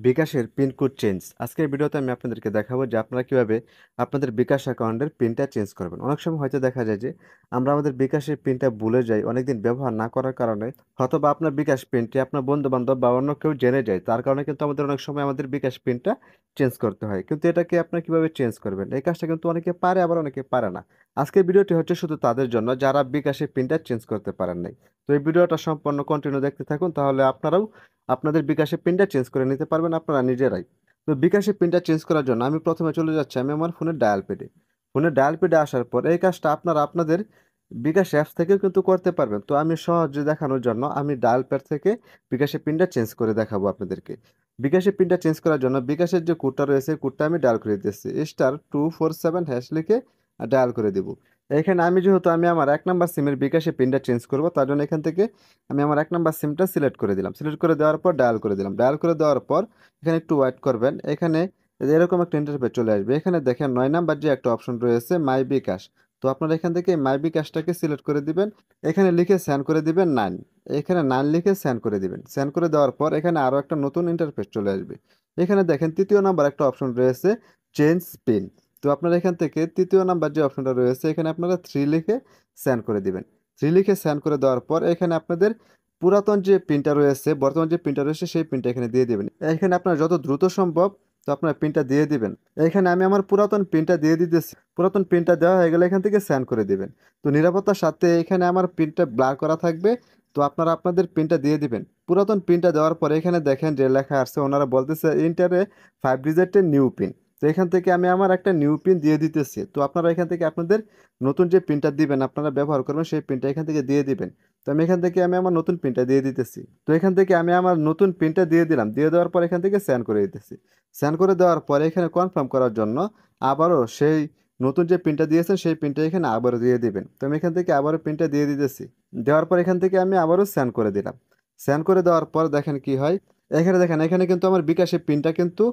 বিকাশের pin code change. আজকের ভিডিওতে আমি আপনাদেরকে দেখাবো যে আপনারা কিভাবে আপনাদের বিকাশ অ্যাকাউন্টের পিনটা চেঞ্জ করবেন। অনেক সময় হয়তো দেখা যায় যে আমরা আমাদের বিকাশের পিনটা ভুলে যাই অনেকদিন ব্যবহার না করার কারণে, অথবা আপনার বিকাশ পিনটি আপনার বন্ধু বান্ধব বা অন্য কেউ জেনে যায়, তার কারণে কিন্তু আমাদের অনেক সময় আমাদের বিকাশ পিনটা চেঞ্জ করতে হয়। কিন্তু এটাকে আপনারা কিভাবে চেঞ্জ করবেন, এই কাজটা কিন্তু অনেকে পারে, আবার অনেকে পারে না। আজকের ভিডিওটি হচ্ছে শুধু তাদের জন্য যারা বিকাশের পিনটা চেঞ্জ করতে পারেন নাই। তো এই ভিডিওটা সম্পূর্ণ কন্টিনিউ দেখতে থাকুন, তাহলে আপনারাও আপনাদের বিকাশে পিনটা চেঞ্জ করে নিতে পারবেন আপনারা নিজেরাই। তো বিকাশে পিনটা চেঞ্জ করার জন্য আমি প্রথমে চলে যাচ্ছি আমি আমার ফোনের ডায়াল পেডে। ফোনের ডায়াল পেডে আসার পর এই কাজটা আপনারা আপনাদের বিকাশ অ্যাপস থেকেও কিন্তু করতে পারবেন। তো আমি সহজে দেখানোর জন্য আমি ডায়াল প্যাড থেকে বিকাশে পিনটা চেঞ্জ করে দেখাবো আপনাদেরকে। বিকাশে পিনটা চেঞ্জ করার জন্য বিকাশের যে কোডটা রয়েছে, কোডটা আমি ডায়াল করে দিচ্ছি, *247# লিখে ডায়াল করে দিব। এখানে আমি যেহেতু আমার 1 নাম্বার সিমের বিকাশে পিনটা চেঞ্জ করব, তার জন্য এখান থেকে আমি আমার 1 নাম্বার সিমটা সিলেক্ট করে দিলাম। সিলেক্ট করে দেওয়ার পর ডায়াল করে দিলাম। ডায়াল করে দেওয়ার পর এখানে একটু ওয়েট করবেন। এখানে এরকম একটা ইন্টারফেস চলে আসবে। এখানে দেখেন 9 নাম্বার যে একটা অপশন রয়েছে, মাই বিকাশ। তো আপনারা এখান থেকে মাই বিকাশটাকে সিলেক্ট করে দিবেন। এখানে লিখে সেন্ড করে দিবেন 9। এখানে 9 লিখে সেন্ড করে দিবেন। সেন্ড করে দেওয়ার পর এখানে আরও একটা নতুন ইন্টারফেস চলে আসবে। এখানে দেখেন 3য় নাম্বার একটা অপশন রয়েছে, চেঞ্জ পিন। তো আপনারা এখান থেকে 3য় নাম্বার যে অপশনটা রয়েছে, এখানে আপনারা 3 লিখে সেন্ড করে দিবেন। 3 লিখে সেন্ড করে দেওয়ার পর এখানে আপনাদের পুরাতন যে পিনটা রয়েছে, বর্তমান যে পিনটা রয়েছে, সেই পিনটা এখানে দিয়ে দিবেন। এখানে আপনার যত দ্রুত সম্ভব তো আপনার পিনটা দিয়ে দিবেন। এখানে আমি আমার পুরাতন পিনটা দিয়ে দিতেছি। পুরাতন পিনটা দেওয়া হয়ে গেলে এখান থেকে সেন্ড করে দিবেন। তো নিরাপত্তার সাথে এখানে আমার পিনটা ব্লার করা থাকবে। তো আপনারা আপনাদের পিনটা দিয়ে দিবেন। পুরাতন পিনটা দেওয়ার পরে এখানে দেখেন যে লেখা আসছে, ওনারা বলতেছে ইন্টারে 5 ডিজিটের নিউ পিন। তো এখান থেকে আমি আমার একটা নিউ পিন দিয়ে দিতেছি। তো আপনারা এখান থেকে আপনাদের নতুন যে পিনটা দিবেন, আপনারা ব্যবহার করবেন, সেই পিনটা এখান থেকে দিয়ে দিবেন। তো আমি এখান থেকে আমার নতুন পিনটা দিয়ে দিতেছি। তো এখান থেকে আমি আমার নতুন পিনটা দিয়ে দিলাম। দিয়ে দেওয়ার পর এখান থেকে সেন্ড করে দিতেছি। সেন্ড করে দেওয়ার পরে এখানে কনফার্ম করার জন্য আবারও সেই নতুন যে পিনটা দিয়েছেন সেই পিনটা এখানে আবারও দিয়ে দিবেন। তো আমি এখান থেকে আবারও পিনটা দিয়ে দিতেছি। দেওয়ার পর এখান থেকে আমি আবারও সেন্ড করে দিলাম। সেন্ড করে দেওয়ার পর দেখেন কি হয়। এখানে দেখেন, এখানে কিন্তু আমার বিকাশের পিনটা কিন্তু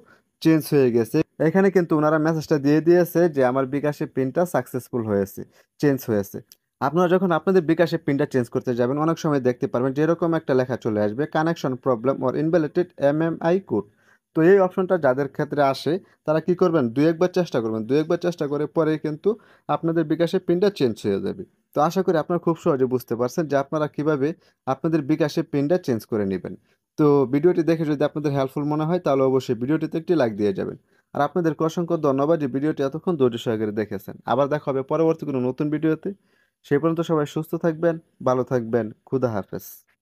চেঞ্জ হয়ে গেছে। এখানে কিন্তু ওনারা মেসেজটা দিয়ে দিয়েছে যে আমার বিকাশের পিনটা সাকসেসফুল হয়েছে, চেঞ্জ হয়েছে। আপনারা যখন আপনাদের বিকাশে পিনটা চেঞ্জ করতে যাবেন, অনেক সময় দেখতে পারবেন যে এরকম একটা লেখা চলে আসবে, connection problem or ইনভ্যালিডেড MMI code. তো এই অপশনটা যাদের ক্ষেত্রে আসে, তারা কি করবেন, দুই একবার চেষ্টা করবেন। দুই একবার চেষ্টা করে পরে কিন্তু আপনাদের বিকাশে পিনটা চেঞ্জ হয়ে যাবে। তো আশা করি আপনারা খুব সহজে বুঝতে পারছেন যে আপনারা কিভাবে আপনাদের বিকাশে পিনটা চেঞ্জ করে নেবেন। তো ভিডিওটি দেখে যদি আপনাদের হেল্পফুল মনে হয়, তাহলে অবশ্যই ভিডিওটিতে একটি লাইক দিয়ে যাবেন। আর আপনাদেরকে অসংখ্য ধন্যবাদ যে ভিডিওটি এতক্ষণ ধৈর্য সহকারে দেখেছেন। আবার দেখা হবে পরবর্তী কোনো নতুন ভিডিওতে। সেই পর্যন্ত সবাই সুস্থ থাকবেন, ভালো থাকবেন। খুদা হাফেজ।